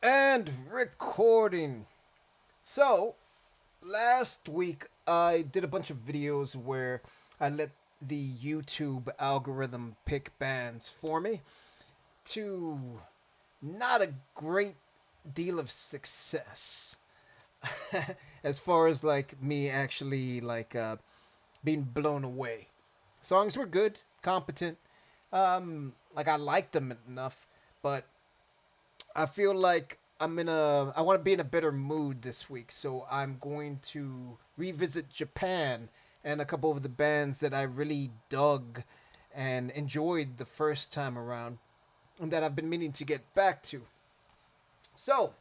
And recording. So, last week I did a bunch of videos where I let the YouTube algorithm pick bands for me to not a great deal of success. As far as like me actually being blown away. Songs were good, competent. Like I liked them enough, but I feel like I want to be in a better mood this week, so I'm going to revisit Japan and a couple of the bands that I really dug and enjoyed the first time around and that I've been meaning to get back to. So,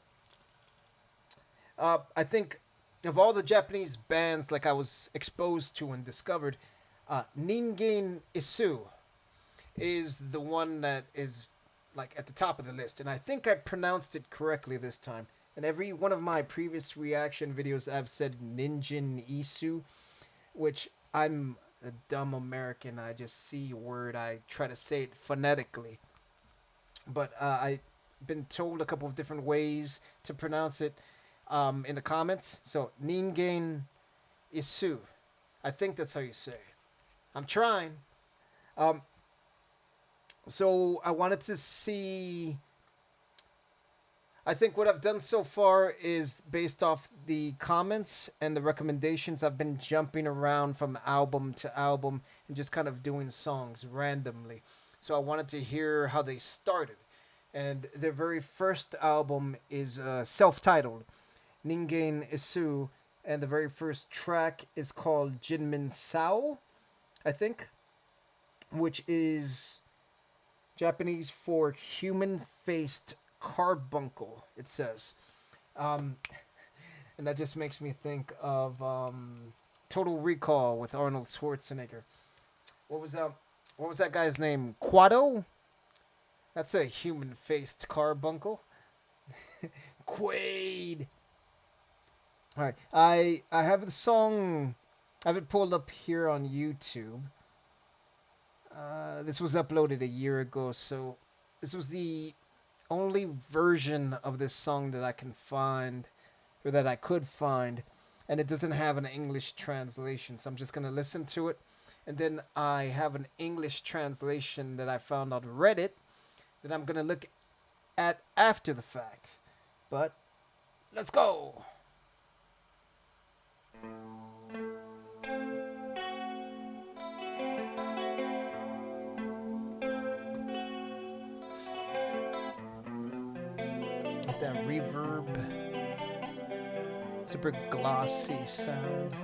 I think of all the Japanese bands like I was exposed to and discovered, Ningen Isu is the one that is like at the top of the list, and I think I pronounced it correctly this time. In every one of my previous reaction videos, I've said Ninjin Isu, which I'm a dumb American. I just see a word, I try to say it phonetically. But I've been told a couple of different ways to pronounce it in the comments. So Ningen Isu, I think that's how you say it. I'm trying. Um, so I wanted to see. I think what I've done so far is based off the comments and the recommendations. I've been jumping around from album to album and just kind of doing songs randomly. So I wanted to hear how they started. And their very first album is self-titled, Ningen Isu, and the very first track is called Jinmensou, I think, which is Japanese for human-faced carbuncle, it says. Um, and that just makes me think of Total Recall with Arnold Schwarzenegger. What was that? What was that guy's name? Quado? That's a human-faced carbuncle. Quaid. All right, I have the song. I have it pulled up here on YouTube. This was uploaded a year ago, so this was the only version of this song that I can find, or that I could find, and it doesn't have an English translation, so I'm just gonna listen to it, and then I have an English translation that I found on Reddit that I'm gonna look at after the fact. But let's go. With that reverb, super glossy sound.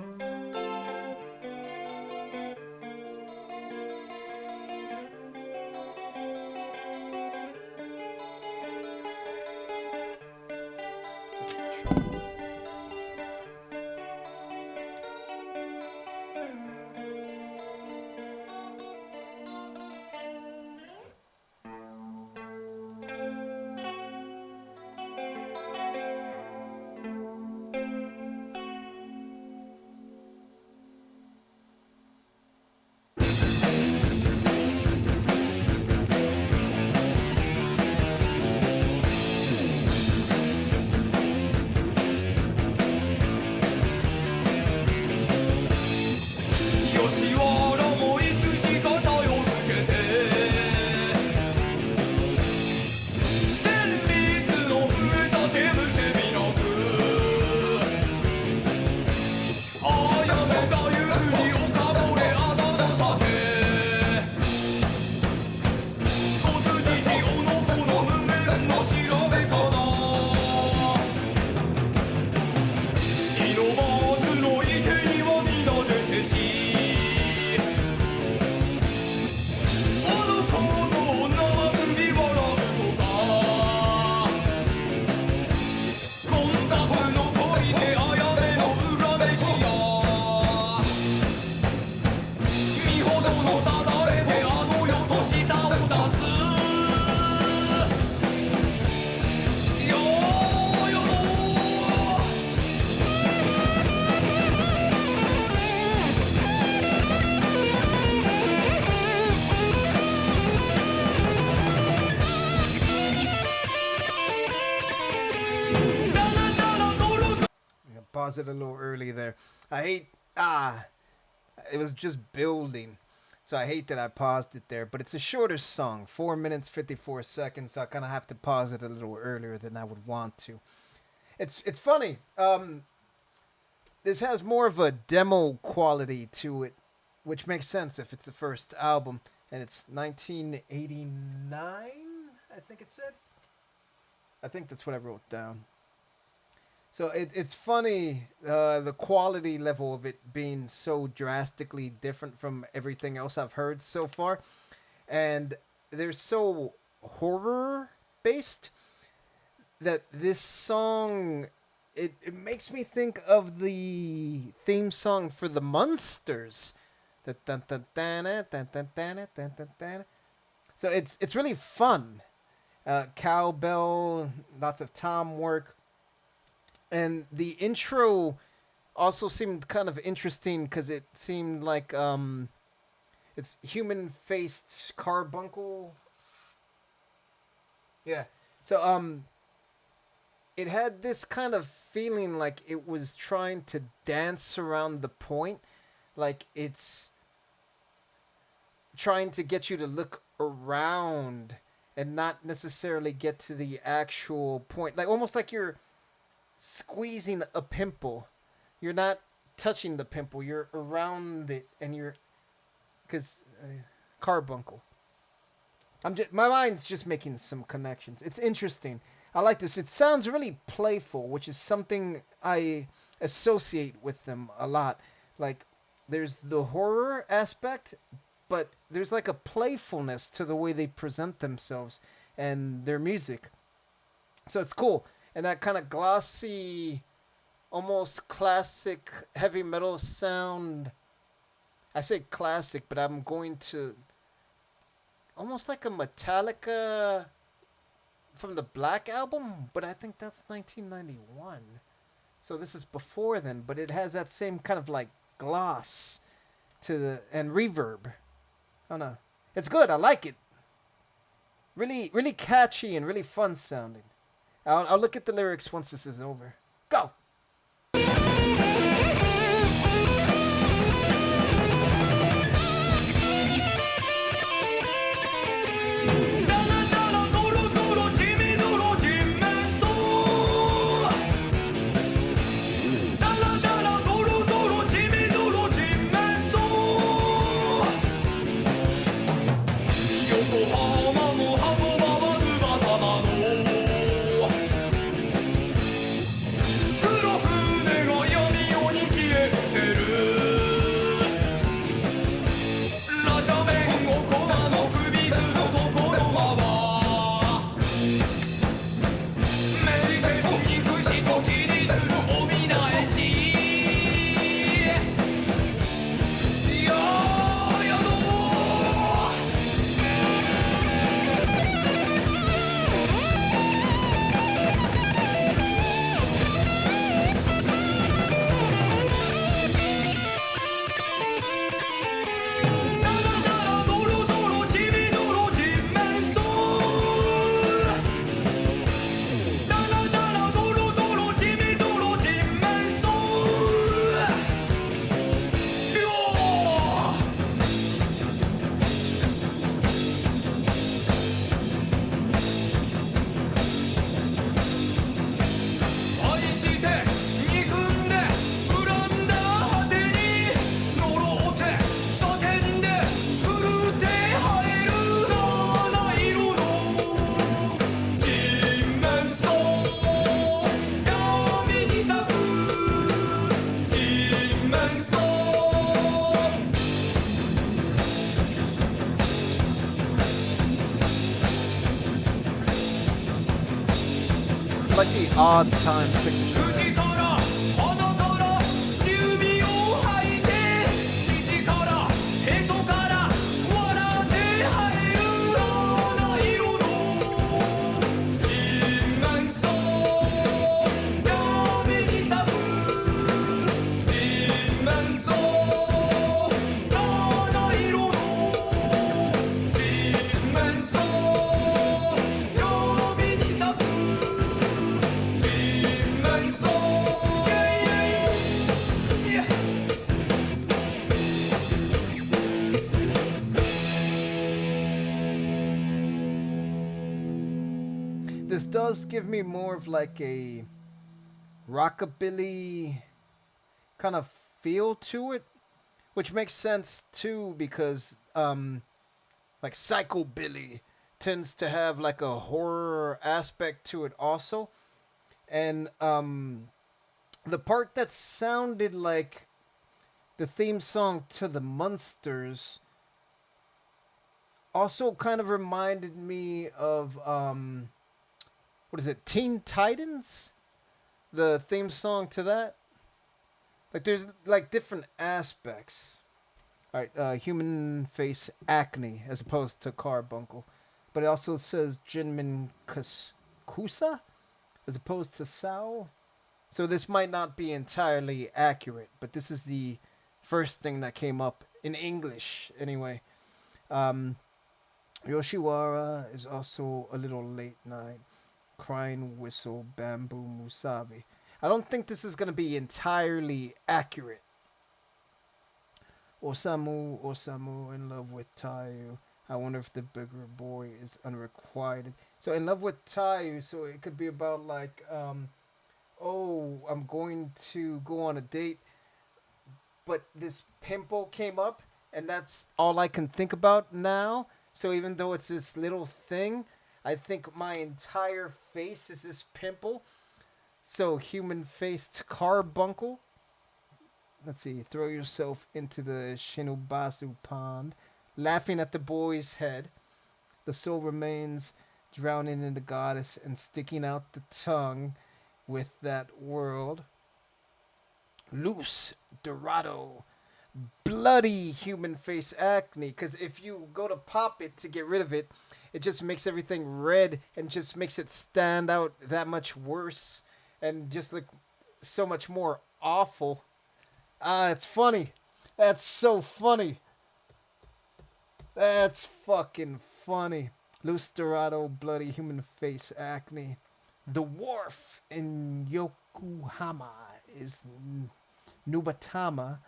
pause it a little early there. I hate ah, it was just building. So I hate that I paused it there, but it's a shorter song, 4 minutes 54 seconds. So I kind of have to pause it a little earlier than I would want to. It's funny. This has more of a demo quality to it, which makes sense if it's the first album, and it's 1989. I think it said. I think that's what I wrote down. So it's funny the quality level of it being so drastically different from everything else I've heard so far, and they're so horror based that this song it makes me think of the theme song for the Munsters. So it's really fun. Cowbell, lots of tom work, and the intro also seemed kind of interesting because it seemed like it's human faced carbuncle. Yeah. So it had this kind of feeling like it was trying to dance around the point, like it's trying to get you to look around and not necessarily get to the actual point, like almost like you're squeezing a pimple. You're not touching the pimple, you're around it, and you're because carbuncle. My mind's just making some connections. It's interesting. I like this. It sounds really playful, which is something I associate with them a lot. Like there's the horror aspect, but there's like a playfulness to the way they present themselves and their music. So it's cool. And that kind of glossy, almost classic heavy metal sound. I say classic, but I'm going to almost like a Metallica from the Black Album, but I think that's 1991. So this is before then, but it has that same kind of like gloss to the and reverb. I don't know. It's good. I like it. Really, really catchy and really fun sounding. I'll look at the lyrics once this is over. Go! like the odd time signature. Jinmensou This does give me more of like a rockabilly kind of feel to it, which makes sense too because like psychobilly tends to have like a horror aspect to it also, and the part that sounded like the theme song to the Munsters also kind of reminded me of what is it, Teen Titans, the theme song to that. Like there's like different aspects. All right, human face acne as opposed to carbuncle, but it also says Kusa as opposed to Sao. So this might not be entirely accurate, but this is the first thing that came up in English anyway. Um, Yoshiwara is also a little late night. Crying whistle, bamboo musabi. I don't think this is going to be entirely accurate. Osamu, in love with Tayu. I wonder if the bigger boy is unrequited. So in love with Tayu, so it could be about like, oh, I'm going to go on a date, but this pimple came up, and that's all I can think about now. So even though it's this little thing, I think my entire face is this pimple. So human faced carbuncle. Let's see. Throw yourself into the Shinobasu pond, laughing at the boy's head. The soul remains drowning in the goddess and sticking out the tongue with that world. Loose Dorado, bloody human face acne, because if you go to pop it to get rid of it, it just makes everything red and just makes it stand out that much worse and just look so much more awful. It's funny. That's so funny. That's fucking funny. Loose Dorado, bloody human face acne. The wharf in Yokohama is Nubatama.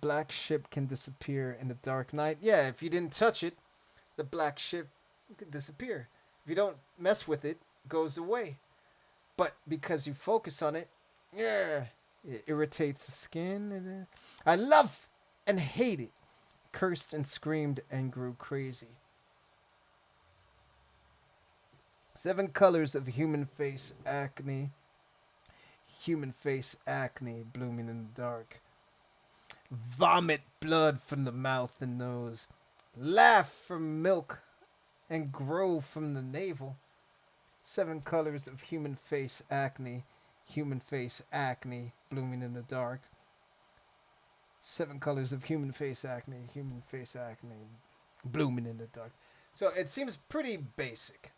Black ship can disappear in the dark night. Yeah, if you didn't touch it, the black ship could disappear. If you don't mess with it, it goes away. But because you focus on it, yeah, it irritates the skin. I love and hate it. Cursed and screamed and grew crazy. 7 colors of human face acne. Human face acne blooming in the dark. Vomit blood from the mouth and nose. Laugh from milk and grow from the navel. 7 colors of human face acne. Human face acne blooming in the dark. 7 colors of human face acne. Human face acne blooming in the dark. So it seems pretty basic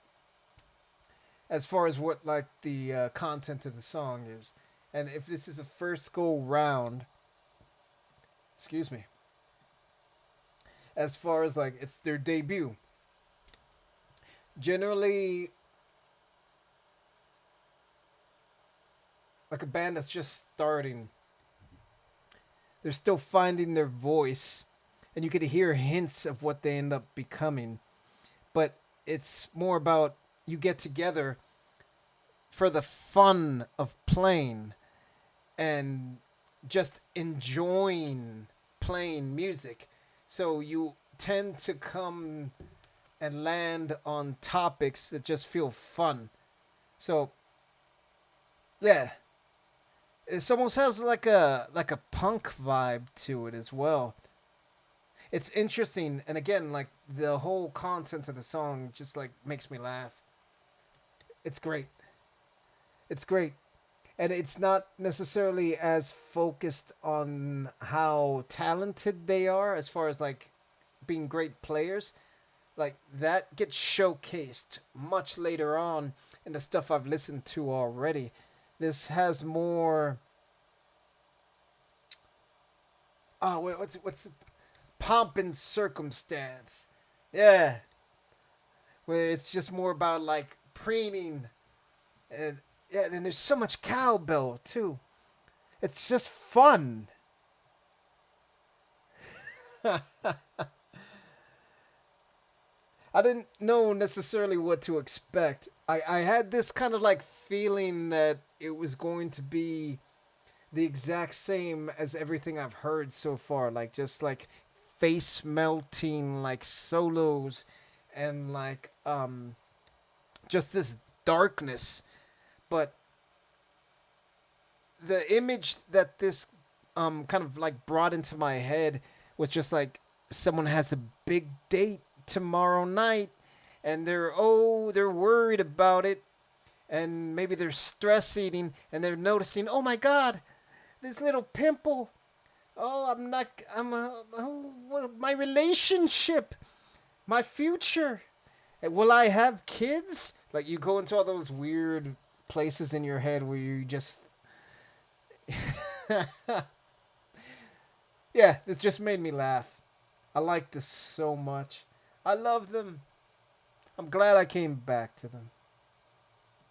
as far as what like the content of the song is. And if this is a first go round, excuse me, as far as like it's their debut, generally like a band that's just starting, they're still finding their voice, and you could hear hints of what they end up becoming, but it's more about you get together for the fun of playing and just enjoying playing music. So you tend to come and land on topics that just feel fun. So yeah, it almost has like a punk vibe to it as well. It's interesting, and again, like the whole content of the song just like makes me laugh. It's great. It's great. And it's not necessarily as focused on how talented they are as far as like being great players. Like that gets showcased much later on in the stuff I've listened to already. This has more. Oh, wait, what's it? Pomp and circumstance? Yeah, where it's just more about like preening, and yeah, and there's so much cowbell too. It's just fun. I didn't know necessarily what to expect. I had this kind of like feeling that it was going to be the exact same as everything I've heard so far. Like just like face melting like solos and like just this darkness. But the image that this kind of like brought into my head was just like someone has a big date tomorrow night and they're worried about it and maybe they're stress eating and they're noticing, oh my god, this little pimple. Oh, I'm not. My relationship, my future. Will I have kids? Like you go into all those weird places in your head where you just. Yeah, this just made me laugh. I like this so much. I love them. I'm glad I came back to them.